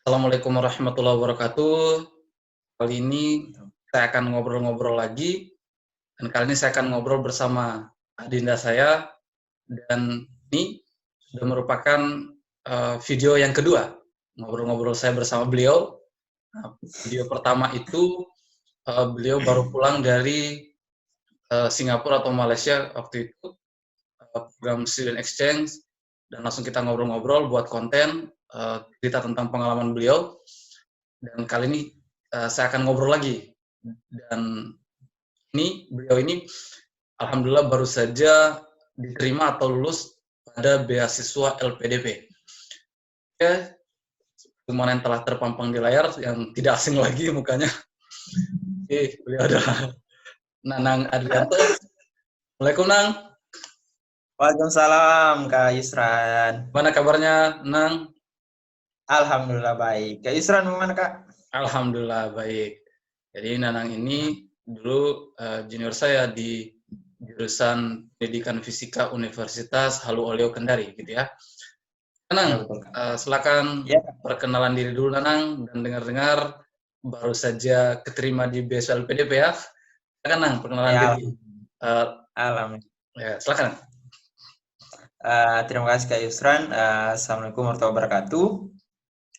Assalamualaikum warahmatullahi wabarakatuh. Kali ini saya akan ngobrol-ngobrol lagi, dan kali ini saya akan ngobrol bersama adinda saya, dan ini sudah merupakan video yang kedua ngobrol-ngobrol saya bersama beliau. Video pertama itu beliau baru pulang dari Singapura atau Malaysia waktu itu, program student exchange, dan langsung kita ngobrol-ngobrol buat konten cerita tentang pengalaman beliau. Dan kali ini saya akan ngobrol lagi, dan beliau ini alhamdulillah baru saja diterima atau lulus pada beasiswa LPDP. Oke, kemana yang telah terpampang di layar yang tidak asing lagi mukanya. Oke, beliau adalah Nanang Adrianto. Assalamualaikum, Nang. Waalaikumsalam Kak Yusran. Mana kabarnya, Nang? Alhamdulillah baik. Kak Yusran gimana Kak? Alhamdulillah baik. Jadi Nanang ini dulu junior saya di jurusan Pendidikan Fisika Universitas Halu Oleo Kendari, gitu ya. Nanang, silakan perkenalan diri dulu, Nanang, dan dengar-dengar baru saja keterima di beasiswa LPDP ya. Silakan, Nang, perkenalan diri. Alhamdulillah. Ya, silakan. Terima kasih Kak Yusran. Assalamualaikum warahmatullahi wabarakatuh.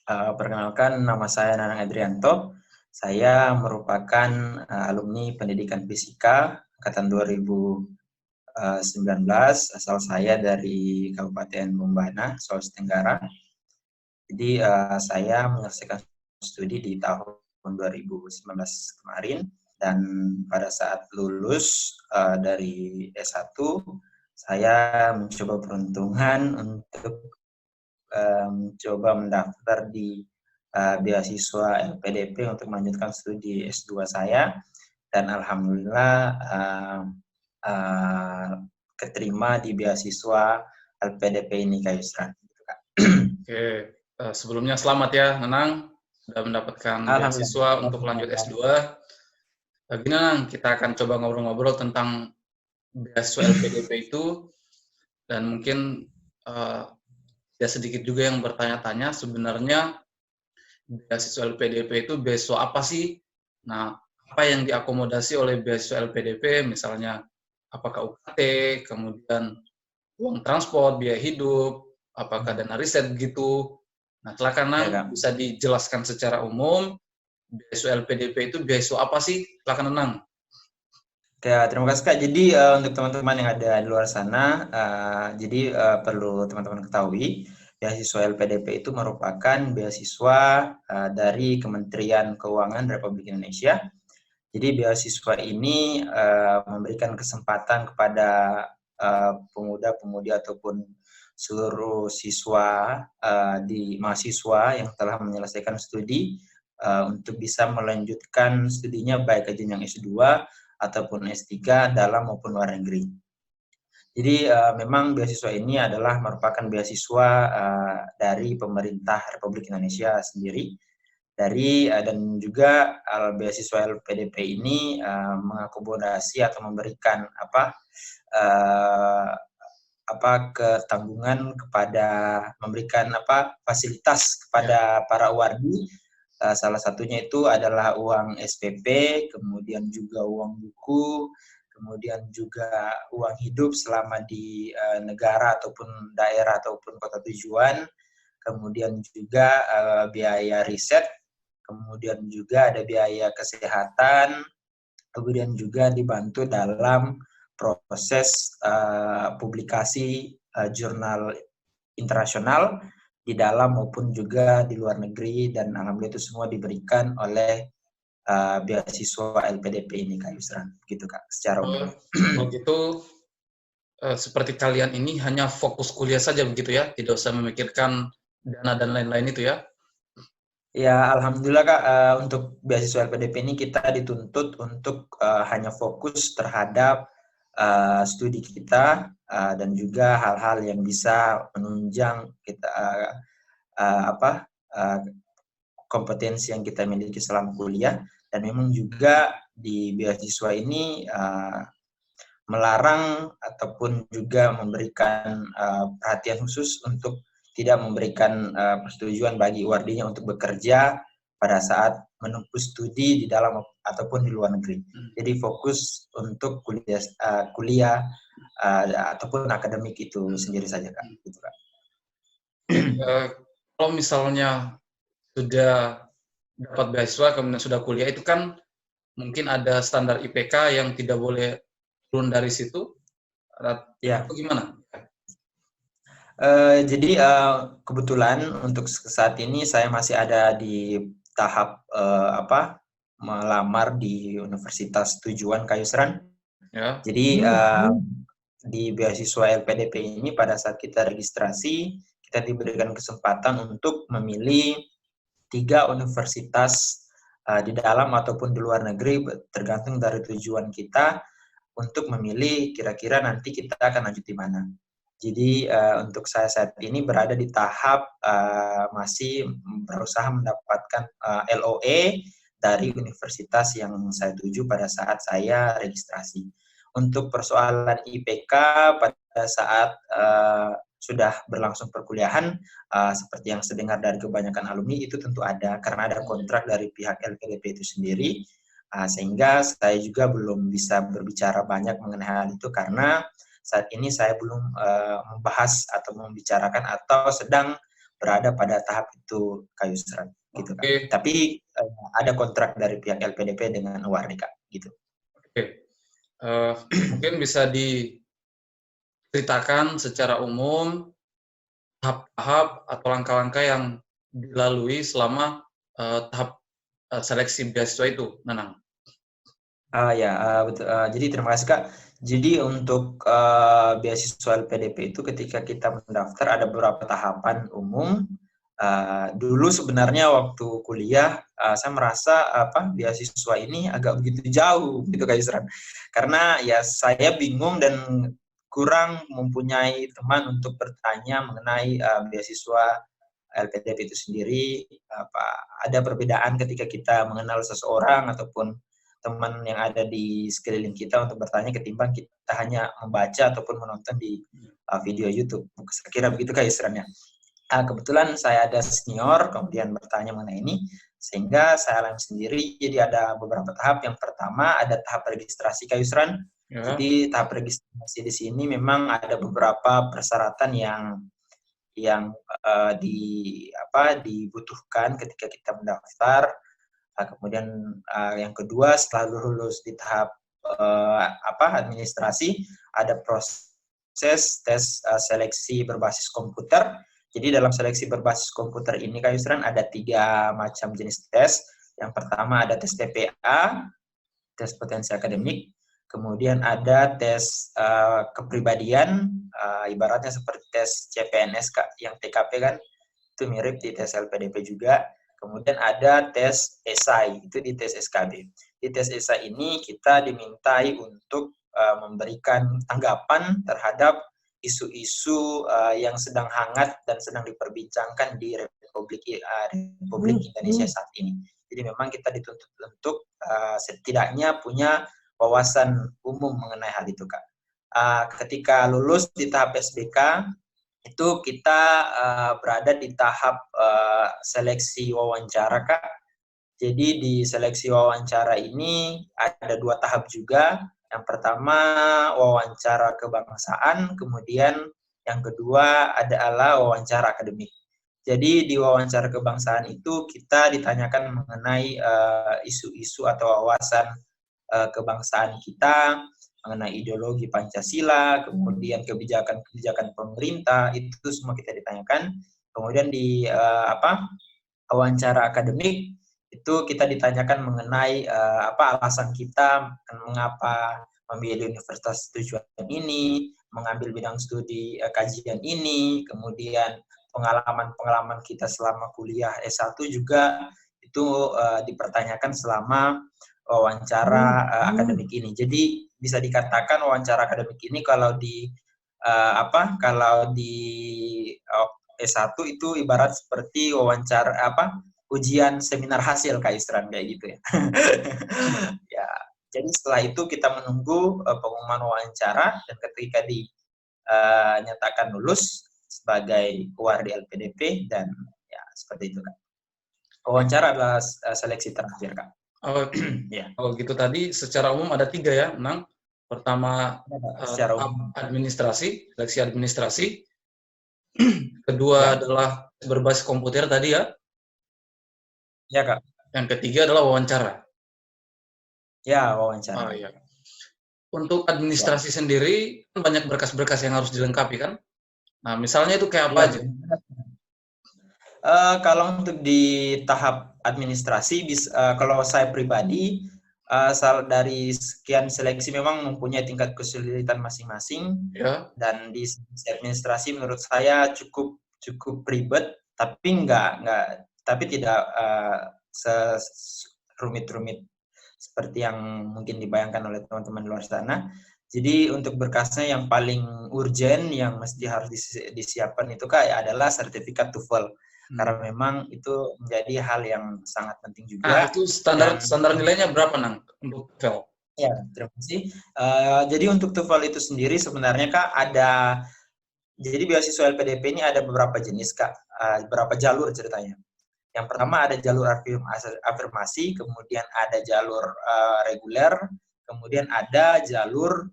Perkenalkan, nama saya Nanang Adrianto. Saya merupakan alumni Pendidikan Fisika angkatan 2019. Asal saya dari Kabupaten Bombana, Sulawesi Tenggara. Jadi saya menyelesaikan studi di tahun 2019 kemarin, dan pada saat lulus dari S1 saya mencoba peruntungan untuk mencoba mendaftar di beasiswa LPDP untuk melanjutkan studi S2 saya, dan alhamdulillah keterima di beasiswa LPDP ini Kak Yusran. Oke, sebelumnya selamat ya Nanang sudah mendapatkan beasiswa untuk lanjut S2. Gini Nanang, kita akan coba ngobrol-ngobrol tentang beasiswa LPDP itu, dan mungkin ya sedikit juga yang bertanya-tanya sebenarnya beasiswa LPDP itu beasiswa apa sih? Nah, apa yang diakomodasi oleh beasiswa LPDP, misalnya apakah UKT, kemudian uang transport, biaya hidup, apakah dana riset gitu. Nah, silakan Nang, bisa dijelaskan secara umum beasiswa LPDP itu beasiswa apa sih? Silakan Nang. Ya, terima kasih Kak. Jadi untuk teman-teman yang ada di luar sana, jadi perlu teman-teman ketahui, beasiswa LPDP itu merupakan beasiswa dari Kementerian Keuangan Republik Indonesia. Jadi beasiswa ini memberikan kesempatan kepada pemuda-pemudi ataupun seluruh siswa di mahasiswa yang telah menyelesaikan studi untuk bisa melanjutkan studinya baik ke jenjang S2 ataupun S3 dalam maupun luar negeri. Jadi memang beasiswa ini adalah merupakan beasiswa dari pemerintah Republik Indonesia sendiri, dan juga beasiswa LPDP ini mengakomodasi atau memberikan ketanggungan kepada memberikan fasilitas kepada para wargi. Salah satunya itu adalah uang SPP, kemudian juga uang buku, kemudian juga uang hidup selama di negara ataupun daerah ataupun kota tujuan, kemudian juga biaya riset, kemudian juga ada biaya kesehatan, kemudian juga dibantu dalam proses publikasi jurnal internasional di dalam maupun juga di luar negeri, dan alhamdulillah itu semua diberikan oleh beasiswa LPDP ini Kak Yusran, gitu Kak, secara umum. Begitu seperti kalian ini hanya fokus kuliah saja begitu ya, tidak usah memikirkan dana dan lain-lain itu ya? Ya, alhamdulillah Kak, untuk beasiswa LPDP ini kita dituntut untuk hanya fokus terhadap studi kita dan juga hal-hal yang bisa menunjang kita kompetensi yang kita miliki selama kuliah. Dan memang juga di beasiswa ini melarang ataupun juga memberikan perhatian khusus untuk tidak memberikan persetujuan bagi wardinya untuk bekerja pada saat menempuh studi di dalam ataupun di luar negeri. Jadi fokus untuk kuliah ataupun akademik itu sendiri saja, Kak. Gitu, Kak. Kalau misalnya sudah dapat beasiswa kemudian sudah kuliah, itu kan mungkin ada standar IPK yang tidak boleh turun dari situ. Ya. Itu gimana? Jadi kebetulan untuk saat ini saya masih ada di tahap melamar di universitas tujuan Kayusran. Ya. Jadi di beasiswa LPDP ini pada saat kita registrasi kita diberikan kesempatan untuk memilih 3 universitas di dalam ataupun di luar negeri tergantung dari tujuan kita untuk memilih kira-kira nanti kita akan lanjut di mana. Jadi untuk saya saat ini berada di tahap masih berusaha mendapatkan LOE dari universitas yang saya tuju pada saat saya registrasi. Untuk persoalan IPK pada saat sudah berlangsung perkuliahan, seperti yang saya dengar dari kebanyakan alumni itu tentu ada, karena ada kontrak dari pihak LPDP itu sendiri, sehingga saya juga belum bisa berbicara banyak mengenai hal itu karena saat ini saya belum membahas atau membicarakan atau sedang berada pada tahap itu, Kak Yusran, gitu, Kak. Oke. Tapi ada kontrak dari pihak LPDP dengan Warni, Kak, gitu. Oke. Mungkin bisa diceritakan secara umum tahap-tahap atau langkah-langkah yang dilalui selama tahap seleksi beasiswa itu, Nanang. Betul. Jadi terima kasih, Kak. Jadi untuk beasiswa LPDP itu ketika kita mendaftar ada beberapa tahapan umum. Dulu sebenarnya waktu kuliah saya merasa beasiswa ini agak begitu jauh gitu, Kak Yusran. Karena ya saya bingung dan kurang mempunyai teman untuk bertanya mengenai beasiswa LPDP itu sendiri. Ada perbedaan ketika kita mengenal seseorang ataupun teman yang ada di sekeliling kita untuk bertanya ketimbang kita hanya membaca ataupun menonton di video YouTube. Saya kira begitu, Kak Yusrannya. Kebetulan saya ada senior kemudian bertanya mengenai ini sehingga saya alami sendiri. Jadi ada beberapa tahap. Yang pertama ada tahap registrasi, Kak Yusran. Ya. Jadi tahap registrasi di sini memang ada beberapa persyaratan yang dibutuhkan ketika kita mendaftar. Kemudian yang kedua setelah lulus di tahap administrasi ada proses tes seleksi berbasis komputer. Jadi dalam seleksi berbasis komputer ini, Kak Yusran, ada 3 macam jenis tes. Yang pertama ada tes TPA, tes potensi akademik. Kemudian ada tes kepribadian, ibaratnya seperti tes CPNS, Kak, yang TKP kan, itu mirip di tes LPDP juga. Kemudian ada tes esai, itu di tes SKB. Di tes esai ini kita dimintai untuk memberikan tanggapan terhadap isu-isu yang sedang hangat dan sedang diperbincangkan di Republik Indonesia saat ini. Jadi memang kita dituntut untuk setidaknya punya wawasan umum mengenai hal itu, Kak. Ketika lulus di tahap SBK, itu kita berada di tahap seleksi wawancara, Kak. Jadi di seleksi wawancara ini ada 2 tahap juga. Yang pertama wawancara kebangsaan, kemudian yang kedua adalah wawancara akademik. Jadi di wawancara kebangsaan itu kita ditanyakan mengenai isu-isu atau wawasan kebangsaan kita, mengenai ideologi Pancasila, kemudian kebijakan-kebijakan pemerintah, itu semua kita ditanyakan. Kemudian di wawancara akademik itu kita ditanyakan mengenai alasan kita mengapa memilih universitas tujuan ini, mengambil bidang studi kajian ini, kemudian pengalaman-pengalaman kita selama kuliah S1 juga itu dipertanyakan selama wawancara akademik ini. Jadi bisa dikatakan wawancara akademik ini kalau di S1 itu ibarat seperti wawancara ujian seminar hasil, Kak Isran, kayak gitu ya. Ya, jadi setelah itu kita menunggu pengumuman wawancara dan ketika dinyatakan lulus, sebagai keluar di LPDP, dan ya seperti itu Kak. Wawancara adalah seleksi terakhir Kak. Oh, Ya. kalau gitu tadi secara umum ada 3 ya, Nang. Pertama Secara umum. administrasi, seleksi administrasi. Kedua Ya. adalah berbasis komputer tadi ya. Ya Kak. Yang ketiga adalah wawancara. Ya, wawancara. Oh iya. Untuk administrasi sendiri kan banyak berkas-berkas yang harus dilengkapi kan. Nah, misalnya itu kayak apa aja? Kalau untuk di tahap administrasi, kalau saya pribadi, dari sekian seleksi memang mempunyai tingkat kesulitan masing-masing. Ya. Dan di seleksi administrasi menurut saya cukup ribet, tapi tidak rumit-rumit seperti yang mungkin dibayangkan oleh teman-teman di luar sana. Jadi untuk berkasnya yang paling urgent yang mesti harus disiapkan itu Kak adalah sertifikat TOEFL. Karena memang itu menjadi hal yang sangat penting juga. Nah, itu standar nilainya berapa Nang untuk TOEFL? Ya, terima kasih. Jadi untuk TOEFL itu sendiri sebenarnya Kak jadi beasiswa LPDP ini ada beberapa jenis Kak, beberapa jalur ceritanya. Yang pertama ada jalur afirmasi, kemudian ada jalur reguler, kemudian ada jalur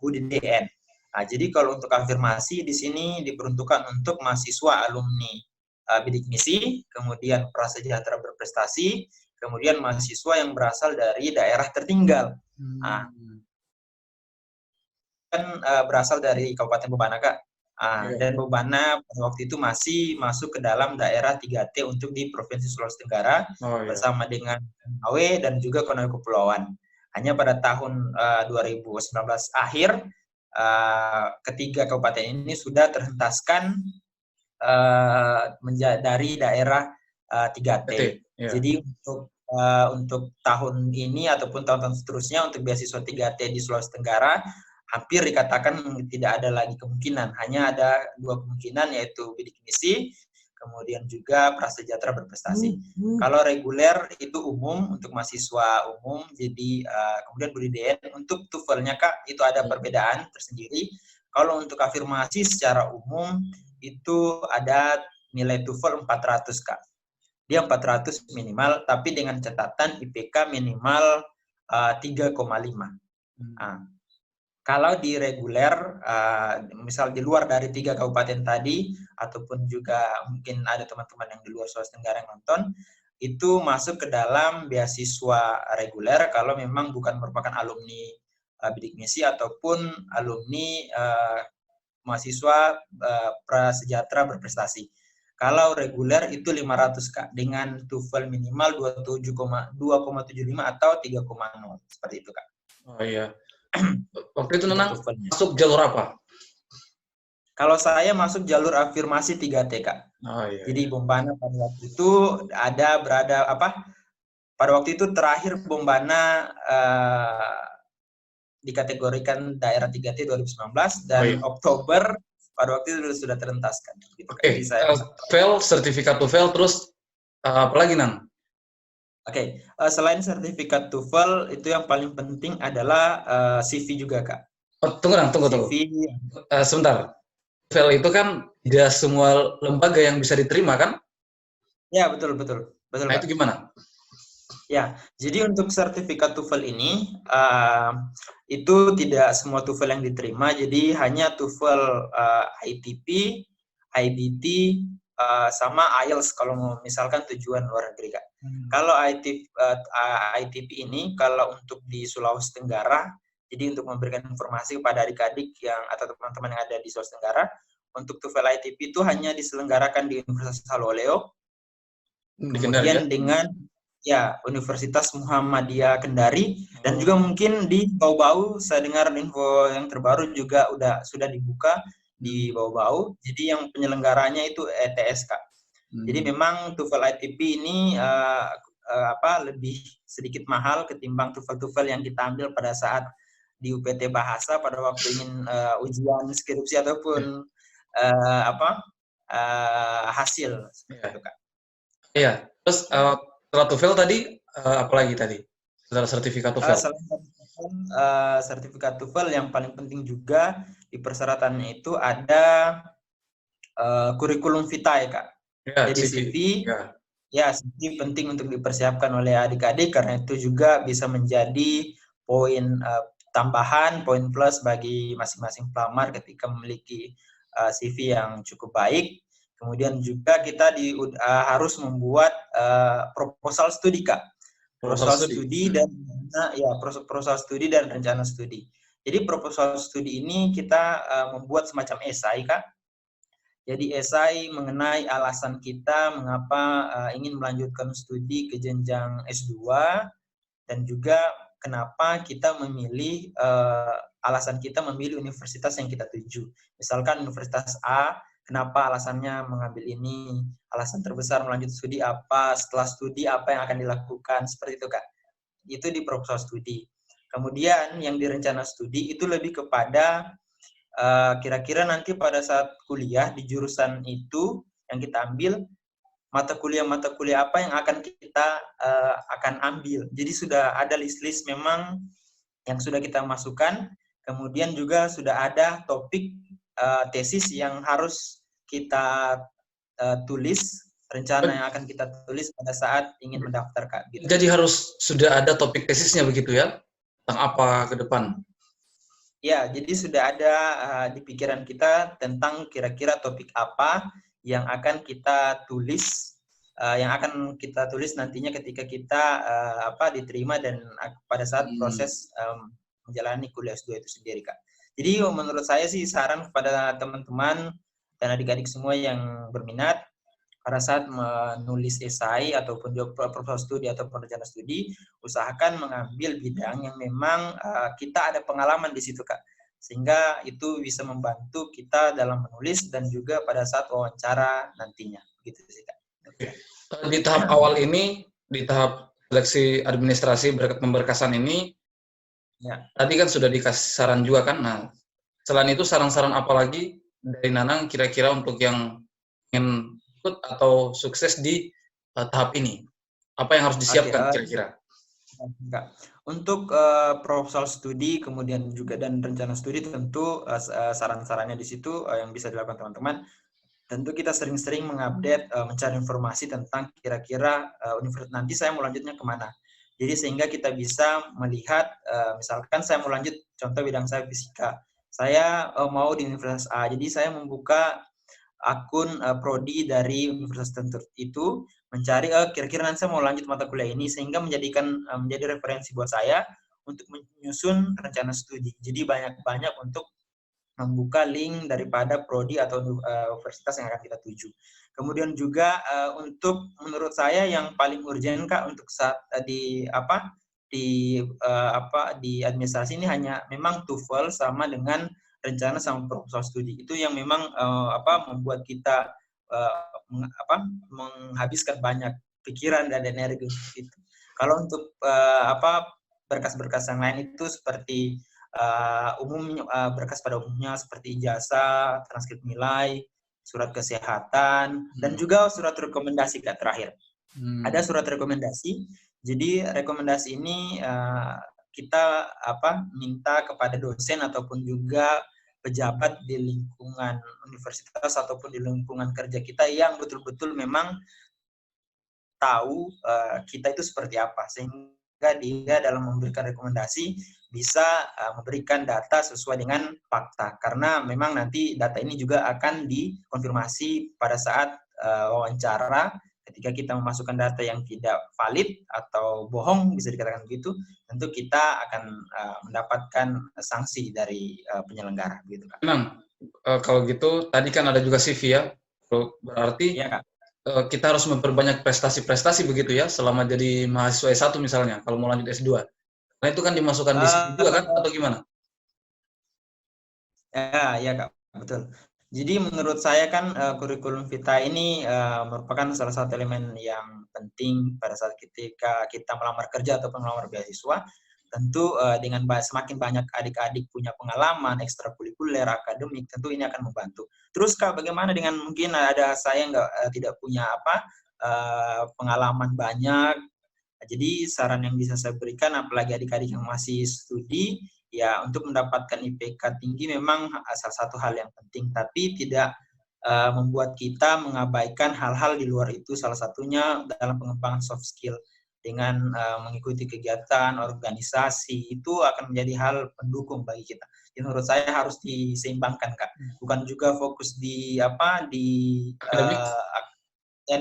UDN. Nah, jadi kalau untuk afirmasi di sini diperuntukkan untuk mahasiswa alumni bidik misi, kemudian prasejahtera berprestasi, kemudian mahasiswa yang berasal dari daerah tertinggal. Nah, kan berasal dari Kabupaten Bebana Kak. Dan Bebana pada waktu itu masih masuk ke dalam daerah 3T untuk di Provinsi Sulawesi Tenggara bersama dengan Konawe dan juga Konawe Kepulauan. Hanya pada tahun 2019 akhir ketiga kabupaten ini sudah terhentaskan dari daerah 3T. Jadi untuk tahun ini ataupun tahun-tahun seterusnya untuk beasiswa 3T di Sulawesi Tenggara hampir dikatakan tidak ada lagi kemungkinan, hanya ada 2 kemungkinan yaitu bidik misi, kemudian juga prasejahtera berprestasi. Kalau reguler itu umum untuk mahasiswa umum, jadi kemudian budidaya. Untuk TOEFL-nya Kak itu ada perbedaan tersendiri. Kalau untuk afirmasi secara umum itu ada nilai TOEFL 400 Kak. Dia 400 minimal, tapi dengan catatan IPK minimal 3,5. Kalau di reguler, misal di luar dari 3 kabupaten tadi, ataupun juga mungkin ada teman-teman yang di luar Sulawesi Tenggara yang nonton, itu masuk ke dalam beasiswa reguler kalau memang bukan merupakan alumni bidik misi ataupun alumni mahasiswa prasejahtera berprestasi. Kalau reguler itu 500 Kak, dengan TOEFL minimal 2,75 atau 3,0 seperti itu Kak. Oh iya. Waktu itu Nang masuk jalur apa? Kalau saya masuk jalur afirmasi 3T Kak. Oh, iya. Jadi Bombana pada waktu itu pada waktu itu terakhir Bombana dikategorikan daerah 3T 2019 dan Oktober pada waktu itu sudah terentaskan. Gitu. TOEFL, sertifikat TOEFL, terus apa lagi Nang? Selain sertifikat TOEFL, itu yang paling penting adalah CV juga, Kak. Tunggu. Sebentar. TOEFL itu kan tidak semua lembaga yang bisa diterima, kan? Ya, betul. Nah, itu gimana? Ya, jadi untuk sertifikat TOEFL ini, itu tidak semua TOEFL yang diterima, jadi hanya TOEFL ITP, IBT, sama IELTS kalau misalkan tujuan luar negeri, Kak. Kalau ITP ini, kalau untuk di Sulawesi Tenggara, jadi untuk memberikan informasi kepada adik-adik atau teman-teman yang ada di Sulawesi Tenggara, untuk TOEFL ITP itu hanya diselenggarakan di Universitas Haloleo, kemudian dengan Universitas Muhammadiyah Kendari, dan juga mungkin di Bau-Bau, saya dengar info yang terbaru juga sudah dibuka di Bau-Bau, jadi yang penyelenggaranya itu ETS, Kak. Jadi memang TOEFL ITP ini lebih sedikit mahal ketimbang TOEFL yang kita ambil pada saat di UPT Bahasa pada waktu ingin ujian skripsi ataupun hasil seperti itu, Kak. Iya. Terus setelah TOEFL tadi apa lagi tadi? Setelah sertifikat TOEFL. Sertifikat TOEFL yang paling penting juga di persyaratannya itu ada kurikulum vitae, Kak. Ya, Jadi CV. CV, Ya. ya CV penting untuk dipersiapkan oleh adik-adik karena itu juga bisa menjadi poin tambahan, poin plus bagi masing-masing pelamar ketika memiliki CV yang cukup baik. Kemudian juga kita harus membuat proposal studi, Kak. Proposal Proposal studi. studi dan proposal studi dan rencana studi. Jadi proposal studi ini kita membuat semacam esai, Kak. Jadi esai mengenai alasan kita mengapa ingin melanjutkan studi ke jenjang S2 dan juga kenapa kita memilih alasan kita memilih universitas yang kita tuju. Misalkan Universitas A, kenapa alasannya mengambil ini, alasan terbesar melanjut studi apa, setelah studi apa yang akan dilakukan, seperti itu, Kak. Itu di proposal studi. Kemudian yang di rencana studi itu lebih kepada kira-kira nanti pada saat kuliah di jurusan itu yang kita ambil, mata kuliah apa yang akan kita akan ambil. Jadi sudah ada list-list memang yang sudah kita masukkan, kemudian juga sudah ada topik tesis yang harus kita tulis, rencana yang akan kita tulis pada saat ingin mendaftar, Kak. Gitu. Jadi harus sudah ada topik tesisnya begitu ya? Tentang apa ke depan? Ya, jadi sudah ada di pikiran kita tentang kira-kira topik apa yang akan kita tulis, nantinya ketika kita diterima dan pada saat proses menjalani kuliah S2 itu sendiri, Kak. Jadi menurut saya sih saran kepada teman-teman dan adik-adik semua yang berminat pada saat menulis esai ataupun juga proposal studi ataupun rencana studi, usahakan mengambil bidang yang memang kita ada pengalaman di situ, Kak. Sehingga itu bisa membantu kita dalam menulis dan juga pada saat wawancara nantinya. Begitu sih, Kak. Di tahap awal ini, di tahap seleksi administrasi pemberkasan ini, ya, tadi kan sudah dikasih saran juga kan. Nah, selain itu saran-saran apa lagi dari Nanang kira-kira untuk yang ingin ikut atau sukses di tahap ini? Apa yang harus disiapkan kira-kira? Untuk proposal studi kemudian juga dan rencana studi tentu saran-sarannya di situ yang bisa dilakukan teman-teman. Tentu kita sering-sering mengupdate, mencari informasi tentang kira-kira universitas nanti saya mau lanjutnya kemana. Jadi sehingga kita bisa melihat, misalkan saya mau lanjut, contoh bidang saya fisika. Saya mau di Universitas A, jadi saya membuka akun prodi dari universitas tertentu itu, mencari kira-kira nanti saya mau lanjut mata kuliah ini, sehingga menjadi referensi buat saya untuk menyusun rencana studi. Jadi banyak-banyak untuk membuka link daripada prodi atau universitas yang akan kita tuju. Kemudian juga untuk menurut saya yang paling urgent, Kak, untuk saat di administrasi ini hanya memang TOEFL sama dengan rencana sama proposal studi. Itu yang memang membuat kita menghabiskan banyak pikiran dan energi untuk itu. Kalau untuk berkas-berkas yang lain itu seperti berkas pada umumnya seperti ijazah, transkrip nilai, surat kesehatan, dan juga surat rekomendasi, Kak, terakhir. Ada surat rekomendasi. Jadi rekomendasi ini kita minta kepada dosen ataupun juga pejabat di lingkungan universitas ataupun di lingkungan kerja kita yang betul-betul memang tahu kita itu seperti apa, sehingga dia dalam memberikan rekomendasi bisa memberikan data sesuai dengan fakta, karena memang nanti data ini juga akan dikonfirmasi pada saat wawancara. Ketika kita memasukkan data yang tidak valid atau bohong, bisa dikatakan begitu, tentu kita akan mendapatkan sanksi dari penyelenggara, gitu, Kak. Kalau gitu, tadi kan ada juga CV ya, berarti ya, Kak, kita harus memperbanyak prestasi-prestasi begitu ya, selama jadi mahasiswa S1 misalnya, kalau mau lanjut S2. Nah itu kan dimasukkan di CV juga kan, atau gimana? Ya, Kak, betul. Jadi menurut saya kan kurikulum vitae ini merupakan salah satu elemen yang penting pada saat ketika kita melamar kerja ataupun melamar beasiswa. Tentu dengan semakin banyak adik-adik punya pengalaman ekstrakurikuler, akademik, tentu ini akan membantu. Terus, Kak, bagaimana dengan mungkin ada saya tidak punya pengalaman banyak. Jadi saran yang bisa saya berikan, apalagi adik-adik yang masih studi, ya untuk mendapatkan IPK tinggi memang salah satu hal yang penting, tapi tidak membuat kita mengabaikan hal-hal di luar itu, salah satunya dalam pengembangan soft skill. Dengan mengikuti kegiatan organisasi itu akan menjadi hal pendukung bagi kita. Jadi menurut saya harus diseimbangkan, Kak. Bukan juga fokus di Akademik.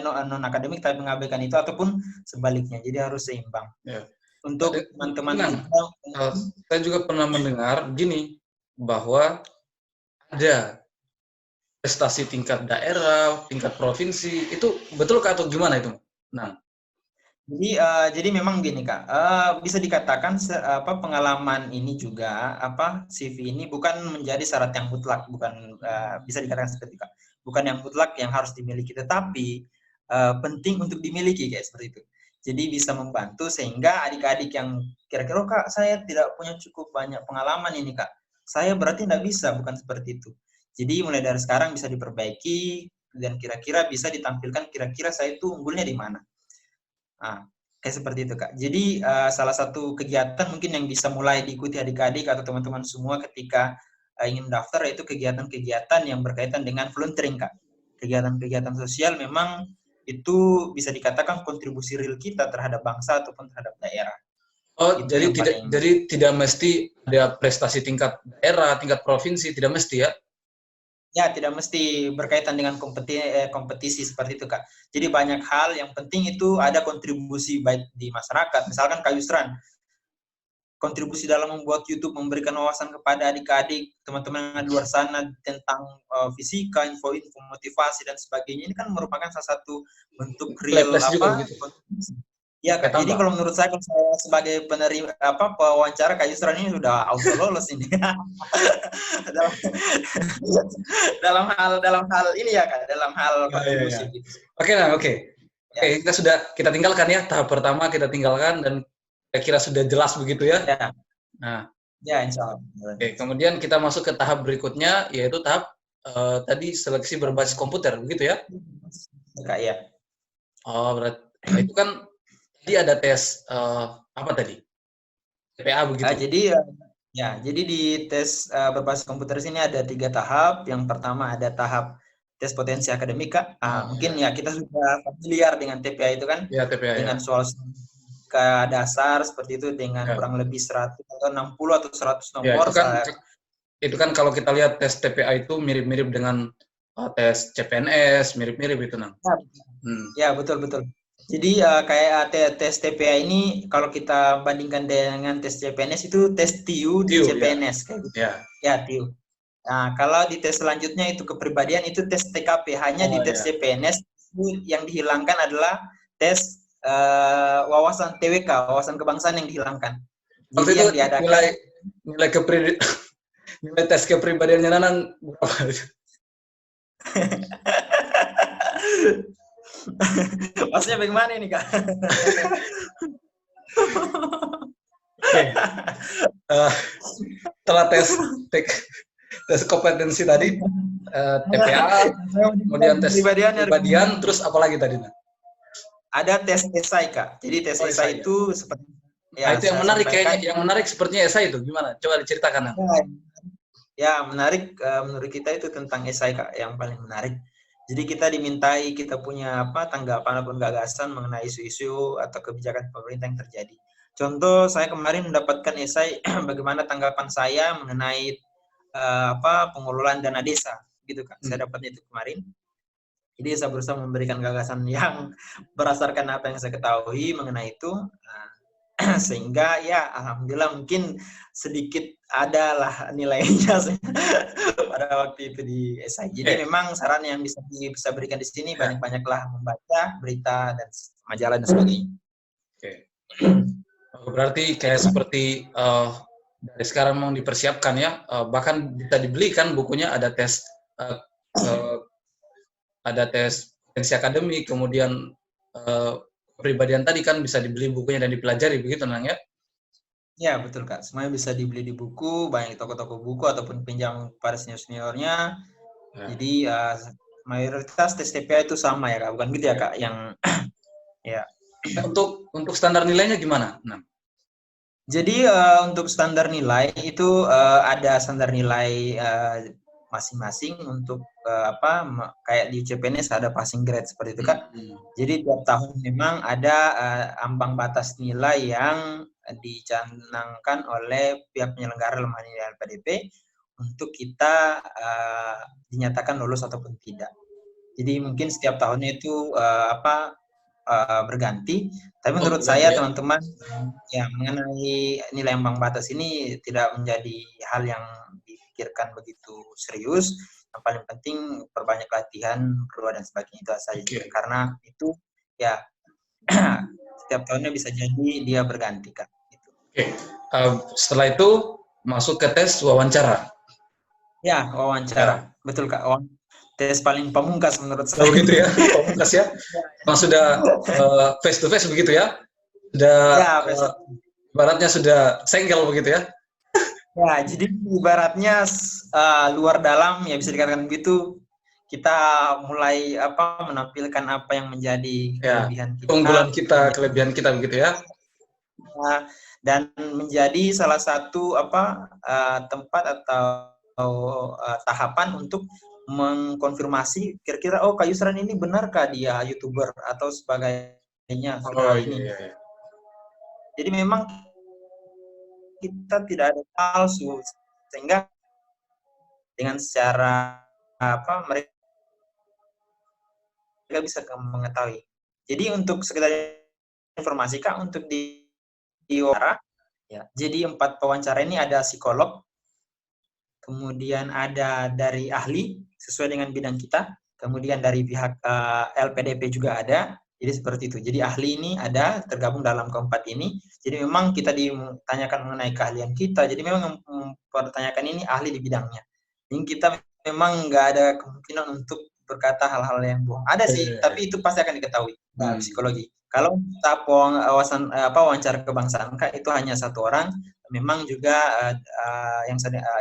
Non akademik tapi mengabaikan itu, ataupun sebaliknya. Jadi harus seimbang. Ya. Untuk teman-teman kita, saya juga pernah mendengar gini, bahwa ada prestasi tingkat daerah, tingkat provinsi, itu betul atau gimana itu? Nah, jadi memang gini, Kak, bisa dikatakan pengalaman ini juga CV ini bukan menjadi syarat yang mutlak, bukan bisa dikatakan seperti itu, Kak. Bukan yang mutlak yang harus dimiliki, tetapi penting untuk dimiliki kayak seperti itu. Jadi bisa membantu sehingga adik-adik yang kira-kira, Kak, saya tidak punya cukup banyak pengalaman ini, Kak. Saya berarti tidak bisa, bukan seperti itu. Jadi mulai dari sekarang bisa diperbaiki dan kira-kira bisa ditampilkan kira-kira saya itu unggulnya di mana. Nah, kayak seperti itu, Kak. Jadi salah satu kegiatan mungkin yang bisa mulai diikuti adik-adik atau teman-teman semua ketika ingin mendaftar yaitu kegiatan-kegiatan yang berkaitan dengan volunteering, Kak. Kegiatan-kegiatan sosial memang itu bisa dikatakan kontribusi real kita terhadap bangsa ataupun terhadap daerah. oh, Itu jadi yang paling... tidak mesti ada prestasi tingkat daerah, tingkat provinsi, tidak mesti ya? Ya, tidak mesti berkaitan dengan kompetisi seperti itu, Kak. Jadi banyak hal yang penting itu ada kontribusi baik di masyarakat. Misalkan Kak Yusran, kontribusi dalam membuat YouTube, memberikan wawasan kepada adik-adik, teman-teman yang di luar sana tentang fisika, info-info, motivasi, dan sebagainya. Ini kan merupakan salah satu bentuk real juga begitu. Ya, Kak. Jadi kalau menurut saya, kalau saya sebagai penerima pewawancara Kak Yusran ini sudah auto lolos ini. dalam hal ini ya, Kak, dalam hal kontribusi gitu. Oke, kita tinggalkan ya, tahap pertama kita tinggalkan dan kira-kira sudah jelas begitu ya. Nah, ya, insya Allah. Oke, kemudian kita masuk ke tahap berikutnya, yaitu tahap tadi seleksi berbasis komputer, begitu ya? Kak, ya. Oh, berarti itu kan tadi ada tes apa tadi? TPA begitu? Jadi di tes berbasis komputer sini ada 3 tahap. Yang pertama ada tahap tes potensi akademik, Kak. Mungkin ya kita sudah familiar dengan TPA itu kan, ya, TPA, dengan soal ke dasar seperti itu dengan kurang lebih 100 atau 60 atau 100 nomor. Ya, itu kan kalau kita lihat tes TPA itu mirip-mirip dengan tes CPNS, mirip-mirip itu, Nang. Ya, betul. Jadi kayak tes TPA ini kalau kita bandingkan dengan tes CPNS itu tes TIU di CPNS kayak gitu. Ya, TIU. Nah, kalau di tes selanjutnya itu kepribadian, itu tes TKP. Hanya di tes CPNS itu yang dihilangkan adalah tes wawasan TWK, wawasan kebangsaan yang dihilangkan. Jadi yang diadakan nilai tes kepribadiannya Nanang berapa? Maksudnya bagaimana ini, Kak? Setelah tes kompetensi tadi, TPA, kemudian tes kepribadian, terus apa lagi tadi? Ada tes esai, Kak. Jadi tes esai itu seperti itu yang menarik kayaknya, yang menarik sepertinya esai itu gimana? Coba diceritakan. Ya, menarik menurut kita itu tentang esai, Kak, yang paling menarik. Jadi kita dimintai, kita punya tanggapan ataupun gagasan mengenai isu-isu atau kebijakan pemerintah yang terjadi. Contoh, saya kemarin mendapatkan esai bagaimana tanggapan saya mengenai pengelolaan dana desa, gitu, Kak. Saya dapatnya itu kemarin. Jadi saya berusaha memberikan gagasan yang berdasarkan apa yang saya ketahui mengenai itu, sehingga ya alhamdulillah mungkin sedikit adalah nilainya pada waktu itu di esai. Jadi memang saran yang bisa berikan di sini banyak-banyaklah membaca berita dan majalah dan sebagainya. Berarti kayak seperti dari sekarang mau dipersiapkan ya, bahkan bisa dibelikan bukunya, ada tes potensi akademik, kemudian kepribadian tadi kan bisa dibeli bukunya dan dipelajari, begitu Nang ya? Ya, betul, Kak. Semuanya bisa dibeli di buku, banyak toko-toko buku ataupun pinjam pada senior-seniornya. Jadi mayoritas tes TPA itu sama ya, Kak, bukan gitu ya, Kak? Yang ya. Untuk standar nilainya gimana? Nah. Jadi untuk standar nilai itu ada standar nilai masing-masing untuk kayak di CPNS ada passing grade seperti itu kan. Jadi tiap tahun memang ada ambang batas nilai yang dicanangkan oleh pihak penyelenggara lembaga nilai LPDP untuk kita dinyatakan lulus ataupun tidak. Jadi mungkin setiap tahunnya itu berganti. Tapi menurut saya teman-teman ya mengenai nilai ambang batas ini tidak menjadi hal yang dipikirkan begitu serius. Yang paling penting perbanyak latihan, berdoa dan sebagainya itu saja. Karena itu ya setiap tahunnya bisa jadi dia berganti kan. Gitu. Setelah itu masuk ke tes wawancara. Ya, wawancara. Betul Kak. Tes paling pamungkas menurut saya. Begitu ya, pamungkas ya. Sudah face to face begitu ya. Sudah ibaratnya sudah senggel begitu ya. Ya, jadi ibaratnya luar dalam ya bisa dikatakan begitu. Kita mulai menampilkan apa yang menjadi kelebihan kita, keunggulan kita, kelebihan kita begitu ya. Dan menjadi salah satu tempat atau tahapan untuk mengkonfirmasi kira-kira Kak Yusran ini benarkah dia YouTuber atau sebagainya ini. Jadi memang kita tidak ada palsu, sehingga dengan secara mereka bisa mengetahui. Jadi untuk sekedar informasi Kak, untuk di wawancara ya. Jadi 4 pewawancara ini ada psikolog, kemudian ada dari ahli sesuai dengan bidang kita, kemudian dari pihak LPDP juga ada. Jadi seperti itu. Jadi ahli ini ada tergabung dalam keempat ini. Jadi memang kita ditanyakan mengenai keahlian kita. Jadi memang mempertanyakan ini ahli di bidangnya. Jadi kita memang nggak ada kemungkinan untuk berkata hal-hal yang bohong. Ada sih, tapi itu pasti akan diketahui psikologi. Kalau wawancara kebangsaan Kak, itu hanya 1 orang. Memang juga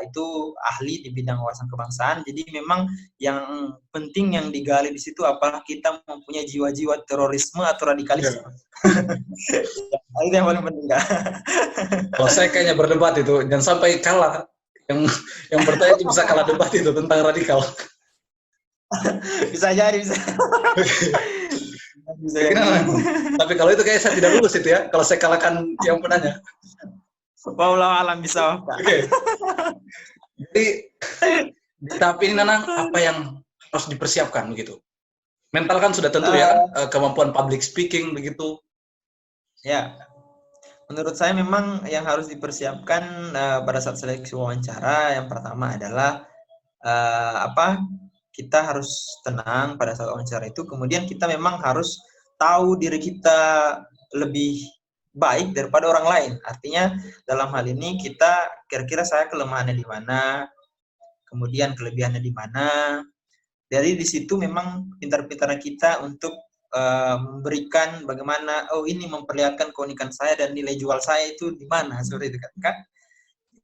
itu ahli di bidang wawasan kebangsaan. Jadi memang yang penting yang digali di situ apakah kita mempunyai jiwa-jiwa terorisme atau radikalisme. Itu yang paling penting Kak. Kalau saya kayaknya berdebat itu, jangan sampai kalah. Yang bertanya itu bisa kalah debat itu tentang radikal. Bisa jadi, bisa. Tapi kalau itu kayak saya tidak lulus itu ya, kalau saya kalahkan yang penanya. Wallahu alam bisa. Jadi di tahap ini Nanang, apa yang harus dipersiapkan begitu? Mental kan sudah tentu ya, kemampuan public speaking begitu. Ya, menurut saya memang yang harus dipersiapkan pada saat seleksi wawancara yang pertama adalah kita harus tenang pada saat wawancara itu. Kemudian kita memang harus tahu diri kita lebih baik daripada orang lain. Artinya dalam hal ini kita kira-kira saya kelemahannya di mana, kemudian kelebihannya di mana. Dari di situ memang pintar-pintarnya kita untuk memberikan bagaimana ini memperlihatkan keunikan saya dan nilai jual saya itu di mana, seperti itu kan.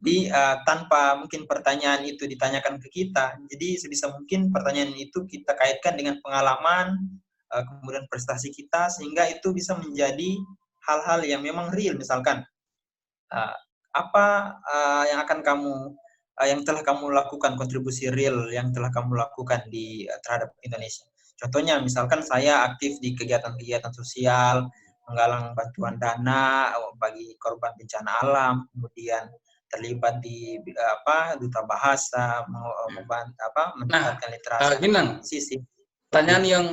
Jadi tanpa mungkin pertanyaan itu ditanyakan ke kita, jadi sebisa mungkin pertanyaan itu kita kaitkan dengan pengalaman, kemudian prestasi kita, sehingga itu bisa menjadi hal-hal yang memang real. Misalkan apa yang akan yang telah kamu lakukan, kontribusi real yang telah kamu lakukan terhadap Indonesia. Contohnya misalkan saya aktif di kegiatan-kegiatan sosial, menggalang bantuan dana bagi korban bencana alam, kemudian terlibat di duta bahasa, meningkatkan literasi. Pertanyaan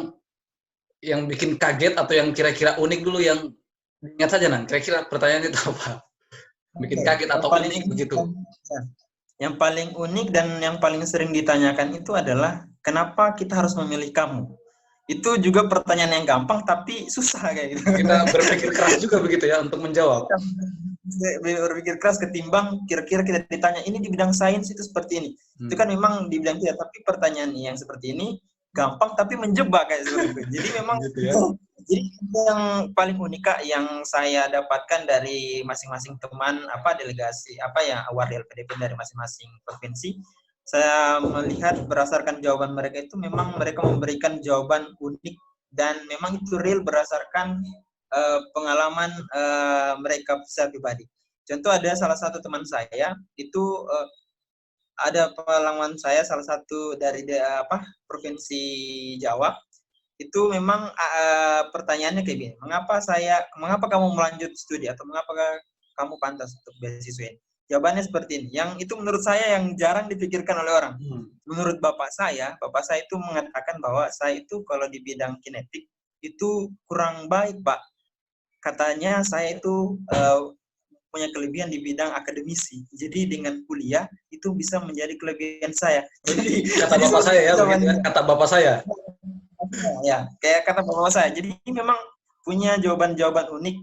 yang bikin kaget atau yang kira-kira unik dulu yang ingat saja Nang. Kira-kira pertanyaan itu apa? Bikin kaget atau unik begitu? Yang paling unik dan yang paling sering ditanyakan itu adalah kenapa kita harus memilih kamu? Itu juga pertanyaan yang gampang tapi susah kayak gitu. Kita berpikir keras juga begitu ya untuk menjawab. Berpikir keras ketimbang kira-kira kita ditanya ini di bidang sains itu seperti ini. Itu kan memang di bidang kita, tapi pertanyaan yang seperti ini gampang tapi menjebak kayak seperti itu. Jadi memang gitu ya. Jadi yang paling unik Kak yang saya dapatkan dari masing-masing teman delegasi award LPDP dari masing-masing provinsi, saya melihat berdasarkan jawaban mereka itu memang mereka memberikan jawaban unik dan memang itu real berdasarkan pengalaman mereka secara pribadi. Contoh ada salah satu teman saya itu ada pengalaman saya salah satu dari provinsi Jawa itu memang pertanyaannya kayak gini, mengapa kamu melanjut studi atau mengapa kamu pantas untuk beasiswa ini? Jawabannya seperti ini, yang itu menurut saya yang jarang dipikirkan oleh orang. Menurut bapak saya itu mengatakan bahwa saya itu kalau di bidang kinetik itu kurang baik, Pak. Katanya saya itu punya kelebihan di bidang akademisi. Jadi dengan kuliah itu bisa menjadi kelebihan saya. Jadi Kata bapak saya ya, begitu ya, kata bapak saya. Ya, kayak kata bapak saya. Jadi ini memang punya jawaban-jawaban unik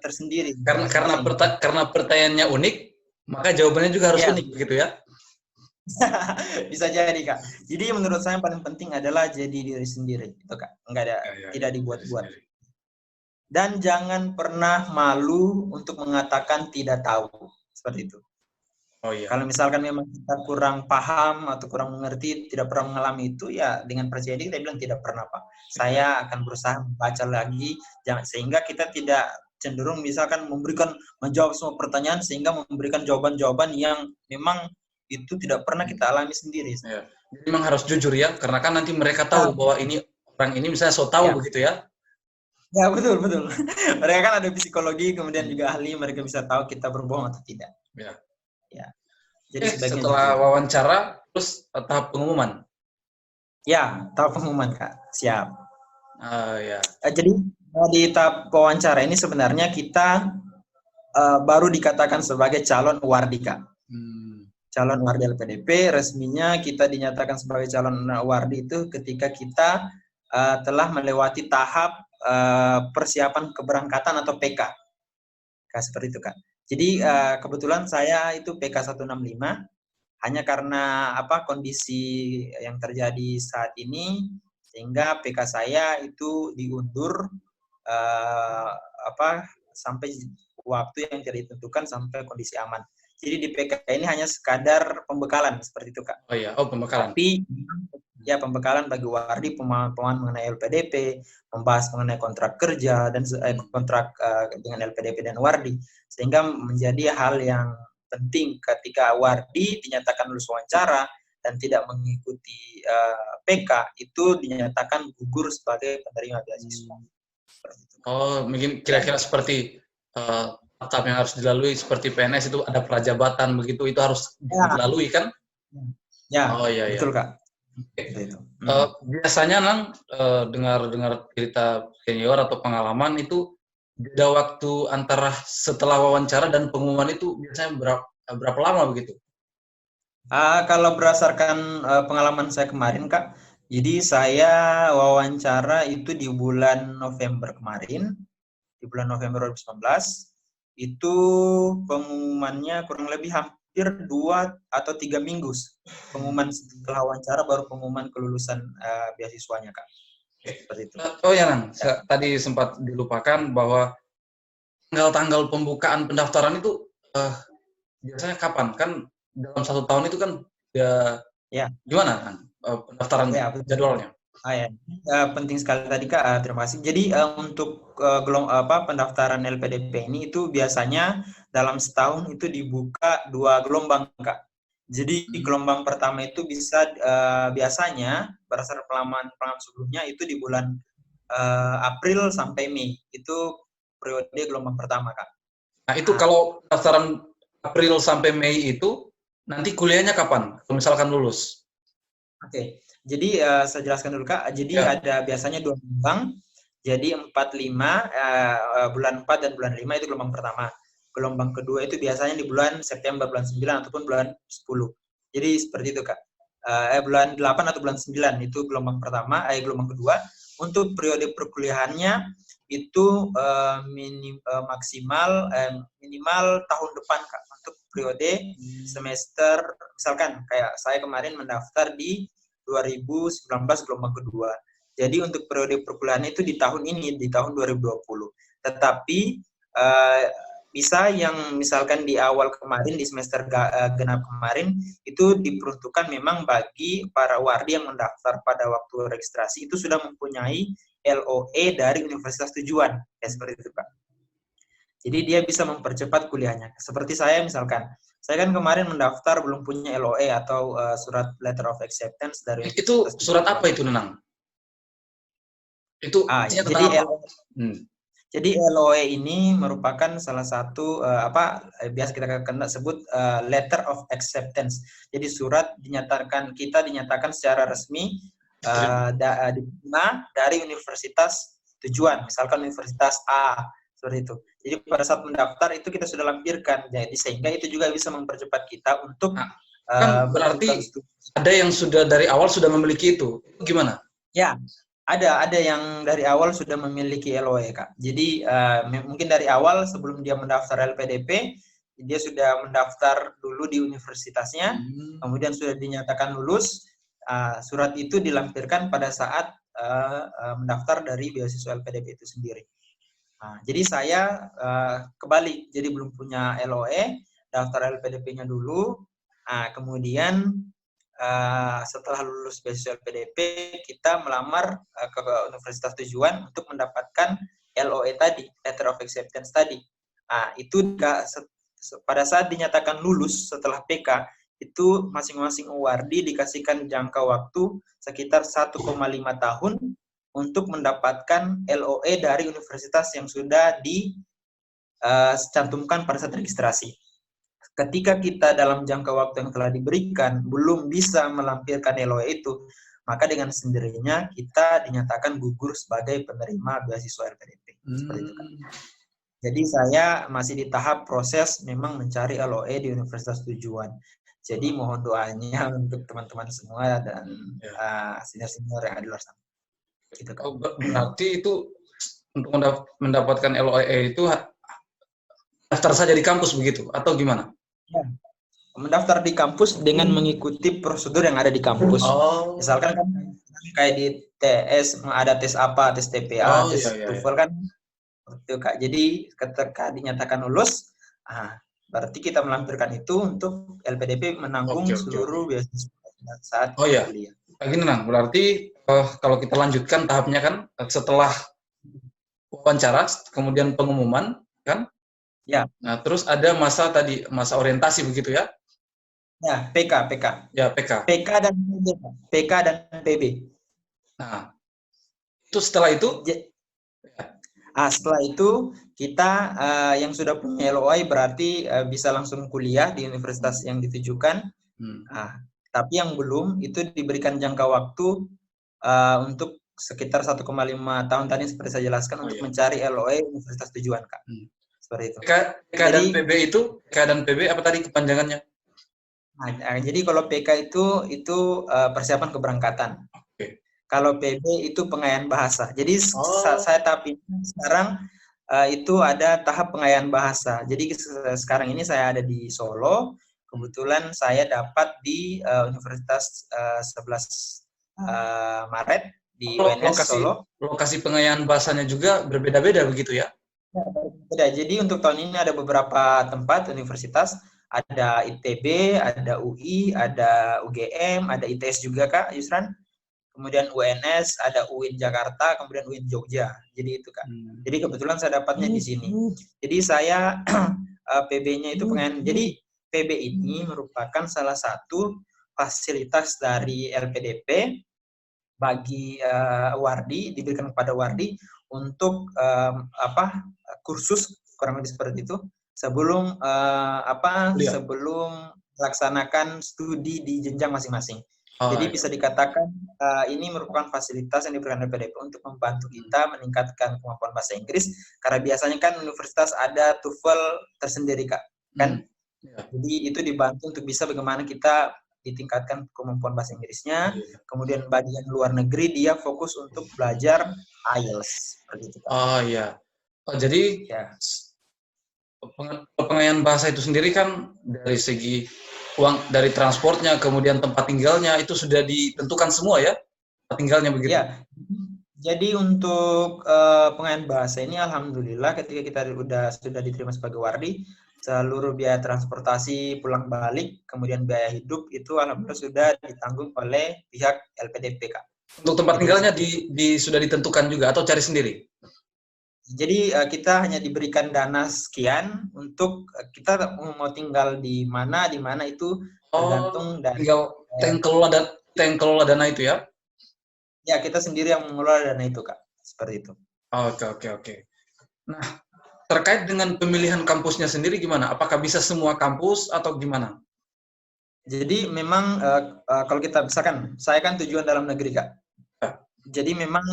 tersendiri. Karena pertanyaannya unik, maka jawabannya juga harus unik, begitu ya? Bisa jadi, Kak. Jadi menurut saya yang paling penting adalah jadi diri sendiri, gitu, Kak. Tidak dibuat-buat. Dan jangan pernah malu untuk mengatakan tidak tahu, seperti itu. Oh iya. Kalau misalkan memang kita kurang paham atau kurang mengerti, tidak pernah mengalami itu, ya dengan percaya diri kita bilang tidak pernah, Pak. Saya akan berusaha membaca lagi, sehingga kita tidak cenderung misalkan menjawab semua pertanyaan sehingga memberikan jawaban-jawaban yang memang itu tidak pernah kita alami sendiri. Ya. Jadi memang harus jujur ya, karena kan nanti mereka tahu bahwa orang ini misalnya so tahu begitu ya. Ya, betul. Mereka kan ada psikologi, kemudian juga ahli, mereka bisa tahu kita berbohong atau tidak. Ya. Jadi setelah wawancara, terus tahap pengumuman? Ya, tahap pengumuman, Kak. Siap. Ya. Jadi di tahap wawancara ini sebenarnya kita baru dikatakan sebagai calon wardi, Kak. Calon wardi LPDP, resminya kita dinyatakan sebagai calon wardi itu ketika kita telah melewati tahap persiapan keberangkatan atau PK. Kayak seperti itu, Kak. Jadi kebetulan saya itu PK 165, hanya karena kondisi yang terjadi saat ini sehingga PK saya itu diundur sampai waktu yang tidak ditentukan sampai kondisi aman. Jadi di PK ini hanya sekadar pembekalan seperti itu, Kak. Oh iya, pembekalan. Tapi ya pembekalan bagi wardi, pemahaman mengenai LPDP, membahas mengenai kontrak kerja dan kontrak dengan LPDP dan wardi, sehingga menjadi hal yang penting ketika wardi dinyatakan lulus wawancara dan tidak mengikuti PK itu dinyatakan gugur sebagai penerima beasiswa. Oh, mungkin kira-kira seperti tahap yang harus dilalui seperti PNS itu ada prajabatan begitu, itu harus dilalui kan? Ya, betul, Kak. Biasanya Nang dengar cerita senior atau pengalaman itu beda waktu antara setelah wawancara dan pengumuman itu biasanya berapa lama begitu? Kalau berdasarkan pengalaman saya kemarin, Kak, jadi saya wawancara itu di bulan November kemarin, di bulan November 2019, itu pengumumannya kurang lebih hampir 2 atau 3 minggu. Pengumuman setelah wawancara baru pengumuman kelulusan beasiswanya, Kak. Seperti itu. Oh ya, Nang, tadi sempat dilupakan bahwa tanggal pembukaan pendaftaran itu biasanya kapan? Kan dalam 1 tahun itu kan gimana kan pendaftaran jadwalnya? Penting sekali tadi, Kak. Terima kasih. Jadi untuk pendaftaran LPDP ini itu biasanya dalam setahun itu dibuka 2 gelombang, Kak. Jadi gelombang pertama itu bisa biasanya berdasarkan pengalaman sebelumnya itu di bulan April sampai Mei. Itu periode gelombang pertama, Kak. Nah, itu kalau pendaftaran April sampai Mei itu nanti kuliahnya kapan? Kalau misalkan lulus? Oke. Jadi saya jelaskan dulu, Kak. Jadi ada biasanya 2 gelombang. Jadi 4-5 bulan 4 dan bulan 5 itu gelombang pertama. Gelombang kedua itu biasanya di bulan September, bulan 9 ataupun bulan 10. Jadi seperti itu, Kak. Bulan 8 atau bulan 9 itu gelombang pertama, gelombang kedua. Untuk periode perkuliahannya itu minimal tahun depan, Kak. Untuk periode semester, misalkan kayak saya kemarin mendaftar di 2019 gelombang kedua. Jadi untuk periode perkuliahan itu di tahun ini, di tahun 2020. Tetapi bisa yang misalkan di awal kemarin, di semester genap kemarin, itu diperuntukkan memang bagi para wardi yang mendaftar pada waktu registrasi itu sudah mempunyai LOE dari universitas tujuan. Ya, seperti itu, Pak. Jadi dia bisa mempercepat kuliahnya. Seperti saya misalkan, saya kan kemarin mendaftar belum punya LOE atau surat letter of acceptance dari Itu universitas surat tujuan. apa itu, Nenang? Itu isinya tentang Jadi apa? Hmm. Jadi LOE ini merupakan salah satu biasa kita sebut letter of acceptance. Jadi surat kita dinyatakan secara resmi diterima dari universitas tujuan, misalkan universitas A seperti itu. Jadi pada saat mendaftar itu kita sudah lampirkan, jadi sehingga itu juga bisa mempercepat kita untuk Nah, kan melakukan berarti studi. ada yang sudah dari awal sudah memiliki itu. Gimana? Ya, ada yang dari awal sudah memiliki LOE, Kak. Jadi mungkin dari awal sebelum dia mendaftar LPDP, dia sudah mendaftar dulu di universitasnya, kemudian sudah dinyatakan lulus. Surat itu dilampirkan pada saat mendaftar dari beasiswa LPDP itu sendiri. Jadi saya kebalik, jadi belum punya LOE, daftar LPDP-nya dulu, kemudian setelah lulus beasiswa LPDP, kita melamar ke universitas tujuan untuk mendapatkan LOE tadi, letter of acceptance tadi. Itu pada saat dinyatakan lulus setelah PK, itu masing-masing awardee dikasihkan jangka waktu sekitar 1,5 tahun untuk mendapatkan LOE dari universitas yang sudah dicantumkan pada saat registrasi. Ketika kita dalam jangka waktu yang telah diberikan belum bisa melampirkan LOE itu, maka dengan sendirinya kita dinyatakan gugur sebagai penerima beasiswa LPDP. Seperti itu, kan. Jadi saya masih di tahap proses memang mencari LOE di universitas tujuan. Jadi mohon doanya untuk teman-teman semua dan senior-senior yang ada di luar sana. Gitu, kan. Berarti itu untuk mendapatkan LOE itu daftar saja di kampus begitu atau gimana? Ya, mendaftar di kampus dengan mengikuti prosedur yang ada di kampus. Misalkan kan kayak di TS ada tes apa, tes TPA, tes TOEFL kan itu, Kak. Jadi ketika dinyatakan lulus, berarti kita melampirkan itu untuk LPDP menanggung seluruh beasiswa saat kuliah. Gini, Nang, berarti kalau kita lanjutkan tahapnya kan setelah wawancara, kemudian pengumuman, kan? Ya. Nah, terus ada masa orientasi begitu ya? Ya, PK. Ya, PK. PK dan PB. Nah, itu setelah itu? Setelah itu kita yang sudah punya LOI berarti bisa langsung kuliah di universitas yang ditujukan. Tapi yang belum itu diberikan jangka waktu untuk sekitar 1,5 tahun tadi seperti saya jelaskan untuk mencari LOI universitas tujuan, Kak. Seperti itu. PK dan PB itu, PK dan PB apa tadi kepanjangannya? Jadi kalau PK itu persiapan keberangkatan. Kalau PB itu pengayaan bahasa. Jadi saya tahap ini sekarang itu ada tahap pengayaan bahasa. Jadi sekarang ini saya ada di Solo. Kebetulan saya dapat di Universitas 11 Maret di UNS Solo. Lokasi pengayaan bahasanya juga berbeda-beda begitu ya? Beda. Jadi untuk tahun ini ada beberapa tempat universitas. Ada ITB, ada UI, ada UGM, ada ITS juga, Kak Yusran. Kemudian UNS, ada UIN Jakarta, kemudian UIN Jogja. Jadi itu, Kak. Jadi kebetulan saya dapatnya di sini. Jadi saya PB-nya itu pengen. Jadi PB ini merupakan salah satu fasilitas dari LPDP bagi wardi, diberikan kepada wardi untuk kursus kurang lebih seperti itu sebelum sebelum melaksanakan studi di jenjang masing-masing. Jadi bisa dikatakan ini merupakan fasilitas yang diberikan LPDP untuk membantu kita meningkatkan kemampuan bahasa Inggris karena biasanya kan universitas ada TOEFL tersendiri, Kak. Kan? Jadi itu dibantu untuk bisa bagaimana kita ditingkatkan kemampuan bahasa Inggrisnya. Kemudian bagian luar negeri dia fokus untuk belajar IELTS seperti itu, Kak. Jadi pengayaan bahasa itu sendiri kan dari segi uang, dari transportnya, kemudian tempat tinggalnya itu sudah ditentukan semua ya, tempat tinggalnya begitu. Ya. Jadi untuk pengayaan bahasa ini alhamdulillah ketika kita sudah diterima sebagai wardi, seluruh biaya transportasi pulang balik, kemudian biaya hidup itu alhamdulillah sudah ditanggung oleh pihak LPDP, Kak. Untuk tempat tinggalnya sudah ditentukan juga atau cari sendiri? Jadi kita hanya diberikan dana sekian untuk kita mau tinggal di mana itu Oh, tergantung dari tinggal yang kelola dana itu ya? ya kita sendiri yang mengelola dana itu Kak. Seperti itu. Oke, oke, oke. Nah, terkait dengan pemilihan kampusnya sendiri gimana? Apakah bisa semua kampus atau gimana? Jadi memang kalau kita misalkan saya kan tujuan dalam negeri Kak. Ya. Jadi memang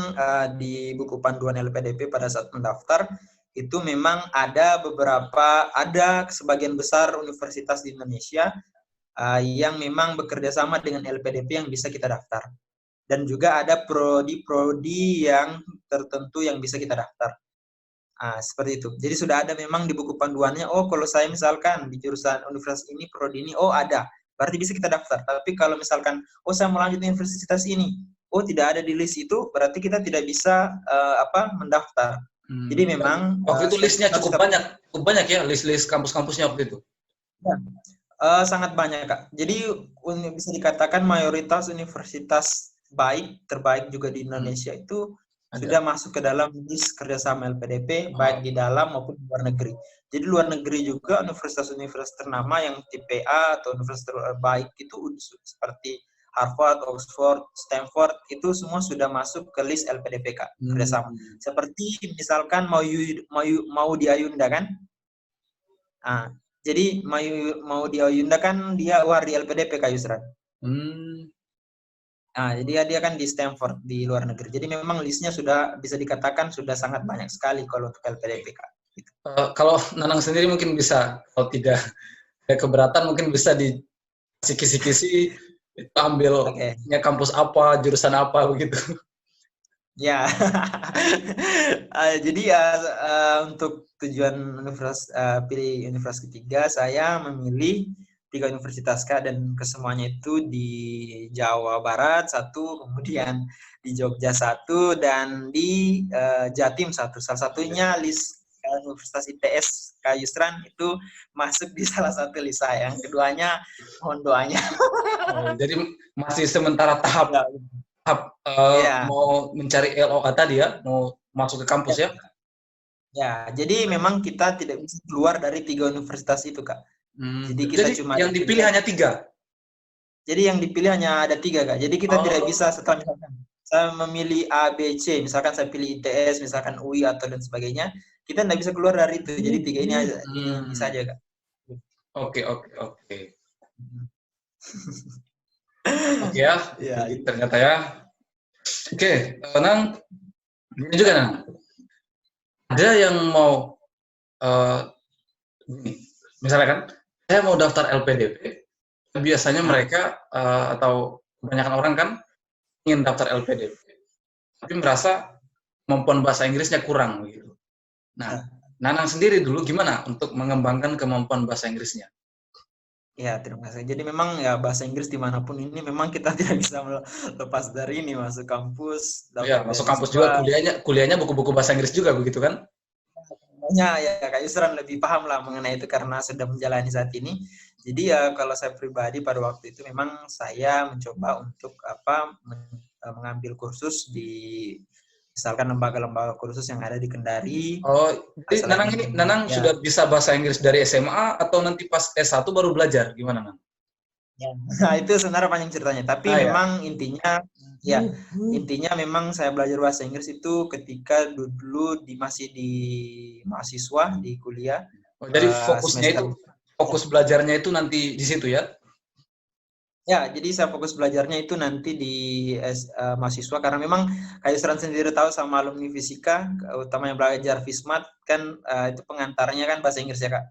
di buku panduan LPDP pada saat mendaftar itu memang ada sebagian besar universitas di Indonesia yang memang bekerja sama dengan LPDP yang bisa kita daftar. Dan juga ada prodi-prodi yang tertentu yang bisa kita daftar. Seperti itu. Jadi sudah ada memang di buku panduannya, oh kalau saya misalkan di jurusan universitas ini, prodi ini, oh ada. Berarti bisa kita daftar. Tapi kalau misalkan, oh saya mau lanjut universitas ini, oh tidak ada di list itu, berarti kita tidak bisa mendaftar. Jadi memang waktu itu listnya cukup banyak ya, list-list kampus-kampusnya waktu itu. Ya, sangat banyak Kak. Jadi bisa dikatakan mayoritas universitas terbaik juga di Indonesia itu sudah masuk ke dalam list kerjasama LPDP baik di dalam maupun di luar negeri. Jadi luar negeri juga universitas-universitas ternama yang tipe A atau universitas terbaik itu seperti Harvard, Oxford, Stanford itu semua sudah masuk ke list LPDP Kak kerjasama. Seperti misalkan mau di Ayunda kan? Jadi mau di Ayunda kan dia di LPDP Kak Yusran. Jadi dia kan di Stanford di luar negeri. Jadi memang listnya sudah bisa dikatakan sudah sangat banyak sekali kalau untuk LPDP Kak. Gitu. Kalau Nanang sendiri mungkin bisa, kalau tidak keberatan mungkin bisa di kisi-kisi ambil kampus apa, jurusan apa begitu. Ya, jadi untuk tujuan pilih universitas ketiga, saya memilih 3 universitas Kak, dan kesemuanya itu di Jawa Barat 1, kemudian di Jogja 1, dan di Jatim 1. Salah satunya list Universitas ITS Kak Yusran itu masuk di salah satu list saya. Yang keduanya mohon doanya. Jadi masih sementara tahap mau mencari LOA tadi ya, mau masuk ke kampus ya? Ya, jadi memang kita tidak bisa keluar dari 3 universitas itu, Kak. Jadi kita cuma yang dipilih hanya 3? Jadi yang dipilih hanya ada 3, Kak. Jadi kita tidak bisa setelah misalkan saya memilih A, B, C, misalkan saya pilih ITS, misalkan UI atau dan sebagainya, kita tidak bisa keluar dari itu. Jadi 3 ini saja, Kak. Oke. Oke ya, ternyata ya. Oke, Nang, ini juga Nang. Ada yang mau, misalnya kan, saya mau daftar LPDP. Biasanya mereka atau kebanyakan orang kan ingin daftar LPDP, tapi merasa kemampuan bahasa Inggrisnya kurang gitu. Nah, Nanang sendiri dulu gimana untuk mengembangkan kemampuan bahasa Inggrisnya? Ya, terima kasih. Jadi memang ya bahasa Inggris dimanapun ini memang kita tidak bisa lepas dari ini, masuk kampus, Ya, masuk kampus juga, kuliahnya buku-buku bahasa Inggris juga begitu kan? Ya Kak Yusran lebih paham lah mengenai itu karena sudah menjalani saat ini. Jadi ya kalau saya pribadi pada waktu itu memang saya mencoba untuk mengambil kursus di misalkan lembaga-lembaga kursus yang ada di Kendari. Oh, jadi Nanang sudah bisa bahasa Inggris dari SMA atau nanti pas S1 baru belajar? Gimana, Nang? Ya, nah itu sebenarnya panjang ceritanya. Tapi memang intinya memang saya belajar bahasa Inggris itu ketika dulu masih di mahasiswa di kuliah. Oh, jadi fokus belajarnya itu nanti di situ ya? Ya, jadi saya fokus belajarnya itu nanti di mahasiswa karena memang kayak Yusran sendiri tahu sama alumni fisika, utama yang belajar FISMAT kan itu pengantarnya kan bahasa Inggris ya Kak.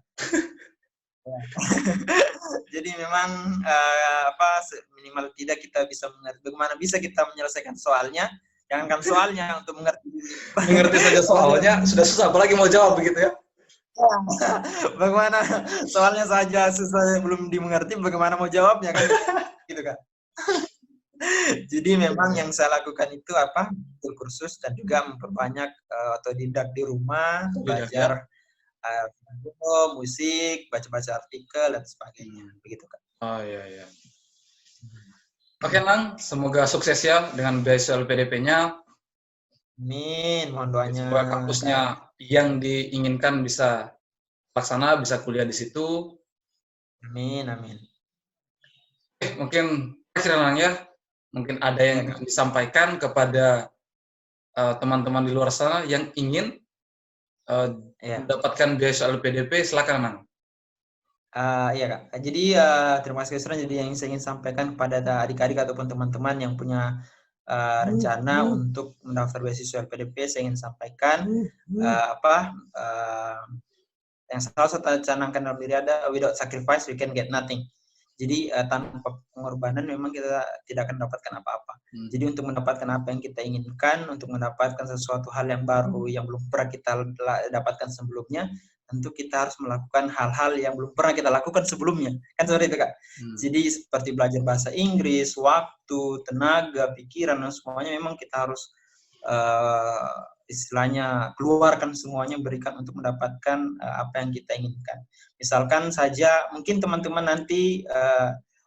Jadi memang minimal tidak kita bisa mengerti bagaimana bisa kita menyelesaikan soalnya, jangankan soalnya untuk mengerti saja soalnya sudah susah, apalagi mau jawab begitu ya. Bagaimana soalnya saja susah belum dimengerti, bagaimana mau jawabnya kan gitu Kak. Jadi memang yang saya lakukan itu kursus dan juga memperbanyak otodidak di rumah, belajar musik, baca-baca artikel dan sebagainya, begitu Kak. Oh iya. Oke Nang, semoga sukses ya dengan beasiswa LPDP-nya. Amin, mohon doanya semoga Kak. kampusnya yang diinginkan bisa laksana, bisa kuliah di situ. Amin, amin. Mungkin terakhir ya, mungkin ada yang Ya Kak. ingin disampaikan kepada teman-teman di luar sana yang ingin Ya. mendapatkan beasiswa LPDP, silakan Mang. Iya Kak. Jadi terima kasih Ustaz. Jadi yang saya ingin sampaikan kepada adik-adik ataupun teman-teman yang punya rencana untuk mendaftar beasiswa LPDP, saya ingin sampaikan yang salah satu canangkan dalam diri ada, without sacrifice we can get nothing. Jadi tanpa pengorbanan memang kita tidak akan mendapatkan apa-apa. Jadi untuk mendapatkan apa yang kita inginkan, untuk mendapatkan sesuatu hal yang baru yang belum pernah kita dapatkan sebelumnya, tentu kita harus melakukan hal-hal yang belum pernah kita lakukan sebelumnya. Kan seperti itu Kak. Jadi seperti belajar bahasa Inggris, waktu, tenaga, pikiran, dan semuanya memang kita harus istilahnya keluarkan semuanya, berikan untuk mendapatkan apa yang kita inginkan. Misalkan saja mungkin teman-teman nanti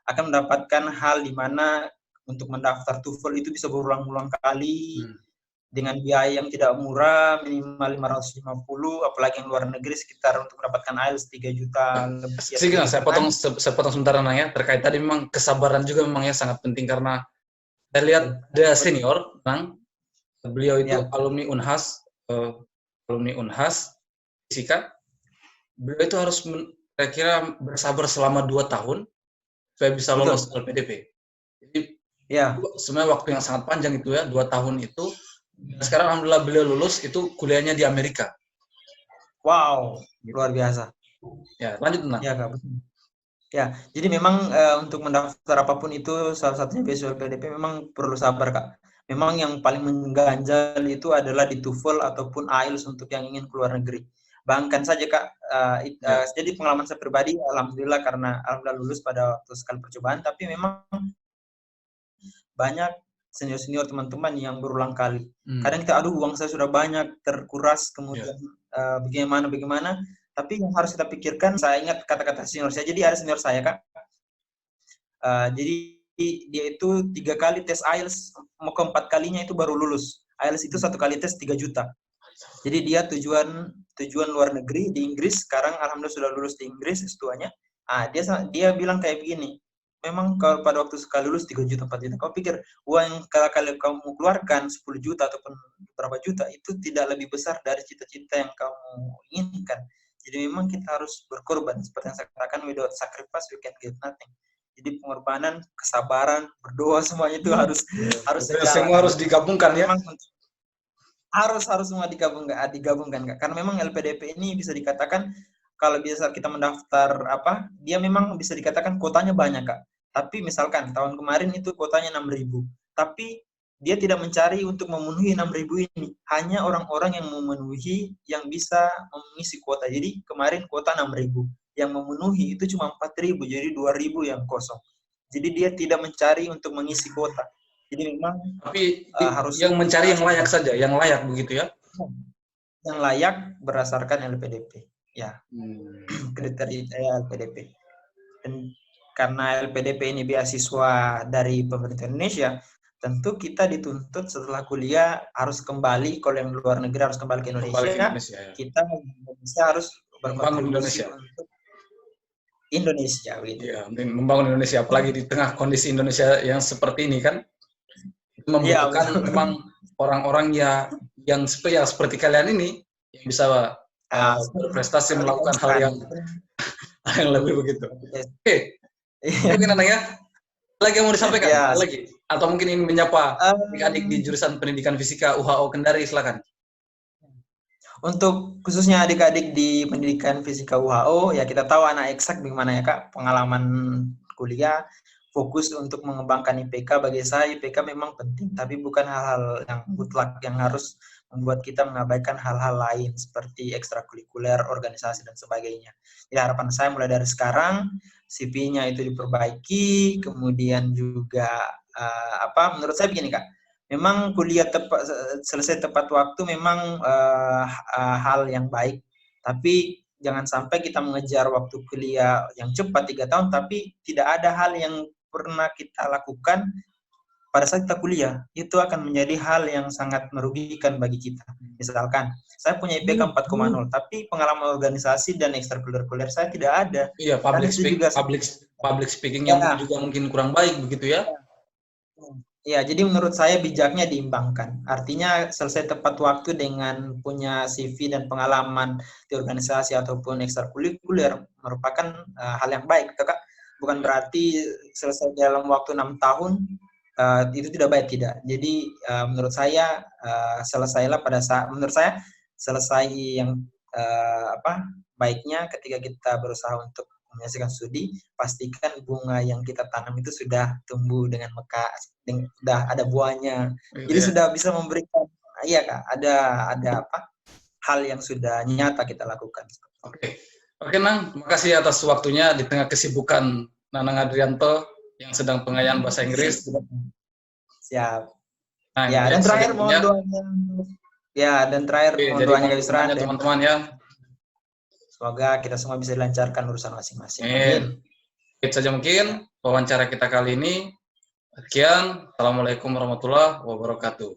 akan mendapatkan hal di mana untuk mendaftar TOEFL itu bisa berulang-ulang kali dengan biaya yang tidak murah, minimal 550, apalagi yang luar negeri sekitar untuk mendapatkan IELTS 3 juta lebih. Saya potong sebentar nanya, terkait tadi memang kesabaran juga memang ya sangat penting, karena saya lihat ada senior, Bang, beliau itu alumni Unhas fisika. Beliau itu harus kira-kira bersabar selama 2 tahun supaya bisa lolos LPDP. Jadi sebenarnya waktu yang sangat panjang itu ya, 2 tahun itu. Sekarang alhamdulillah beliau lulus, itu kuliahnya di Amerika. Wow, luar biasa. Ya, lanjut Bang. Ya, Kak, betul. Ya, jadi memang untuk mendaftar apapun itu, salah satunya beasiswa LPDP memang perlu sabar Kak. Memang yang paling mengganjal itu adalah di TOEFL ataupun IELTS untuk yang ingin keluar negeri. Bahkan saja Kak, jadi pengalaman saya pribadi, alhamdulillah karena alhamdulillah lulus pada waktu sekali percobaan, tapi memang banyak senior-senior teman-teman yang berulang kali. Kadang kita, aduh uang saya sudah banyak terkuras, kemudian bagaimana, tapi yang harus kita pikirkan, saya ingat kata-kata senior saya, jadi ada senior saya Kak, jadi dia itu 3 kali tes IELTS, mau ke-4 kalinya itu baru lulus. IELTS itu 1 kali tes 3 juta. Jadi dia tujuan luar negeri di Inggris, sekarang alhamdulillah sudah lulus di Inggris S2-nya. Dia bilang kayak begini, memang kalau pada waktu sekali lulus 3 juta, 4 juta, kau pikir uang yang kalau kamu keluarkan 10 juta ataupun berapa juta, itu tidak lebih besar dari cita-cita yang kamu inginkan. Jadi memang kita harus berkorban, seperti yang saya katakan, without sacrifice we can get nothing. Jadi pengorbanan, kesabaran, berdoa, semuanya itu harus semua harus digabungkan ya. Harus semua digabungkan Kak. Karena memang LPDP ini bisa dikatakan kalau biasa kita mendaftar dia memang bisa dikatakan kuotanya banyak Kak. Tapi misalkan tahun kemarin itu kuotanya 6.000. Tapi dia tidak mencari untuk memenuhi 6.000 ini. Hanya orang-orang yang memenuhi yang bisa mengisi kuota. Jadi kemarin kuota 6.000. Yang memenuhi itu cuma 4.000. Jadi 2.000 yang kosong. Jadi dia tidak mencari untuk mengisi kuota. Jadi memang harus yang mencari yang layak saja, yang layak begitu ya? Yang layak berdasarkan LPDP, ya. Kriteria LPDP. Dan karena LPDP ini beasiswa dari pemerintah Indonesia, tentu kita dituntut setelah kuliah harus kembali, kalau yang luar negeri harus kembali ke Indonesia, ya. Kita harus membangun Indonesia. Untuk Indonesia, gitu. Ya, membangun Indonesia, apalagi di tengah kondisi Indonesia yang seperti ini kan. Membutuhkan memang orang-orang yang seperti kalian ini yang bisa berprestasi melakukan hal yang lebih begitu. Oke. Mungkin ya lagi yang mau disampaikan lagi, atau mungkin ingin menyapa adik-adik di jurusan pendidikan fisika UHO Kendari, silakan. Untuk khususnya adik-adik di pendidikan fisika UHO, ya kita tahu anak eksak bagaimana ya Kak, pengalaman kuliah, fokus untuk mengembangkan IPK. Bagi saya IPK memang penting, tapi bukan hal-hal yang mutlak yang harus membuat kita mengabaikan hal-hal lain seperti ekstrakurikuler, organisasi, dan sebagainya. Jadi harapan saya mulai dari sekarang, CV-nya itu diperbaiki, kemudian juga menurut saya begini Kak, memang kuliah selesai tepat waktu memang hal yang baik, tapi jangan sampai kita mengejar waktu kuliah yang cepat 3 tahun, tapi tidak ada hal yang pernah kita lakukan pada saat kita kuliah, itu akan menjadi hal yang sangat merugikan bagi kita. Misalkan, saya punya IPK 4,0, tapi pengalaman organisasi dan ekstrakurikuler saya tidak ada. Iya, Dan itu juga public speakingnya ya, juga mungkin kurang baik begitu ya. ya, jadi menurut saya bijaknya diimbangkan. Artinya selesai tepat waktu dengan punya CV dan pengalaman di organisasi ataupun ekstrakurikuler merupakan hal yang baik, Kak. Bukan berarti selesai dalam waktu 6 tahun itu tidak baik, tidak. Jadi menurut saya selesailah pada saat, menurut saya selesai yang baiknya ketika kita berusaha untuk menyelesaikan studi, pastikan bunga yang kita tanam itu sudah tumbuh dengan mekar, sudah ada buahnya. Jadi ya. sudah bisa memberikan, iya Kak, ada hal yang sudah nyata kita lakukan. Oke Nang, makasih atas waktunya di tengah kesibukan Nanang Adrianto yang sedang pengayaan bahasa Inggris. Siap. Nah, ya, dan terakhir mohon doanya. Ya, dan terakhir mohon doanya Kak teman-teman ya. Semoga kita semua bisa dilancarkan urusan masing-masing. Amin. Itu saja mungkin wawancara kita kali ini. Sekian. Assalamualaikum warahmatullahi wabarakatuh.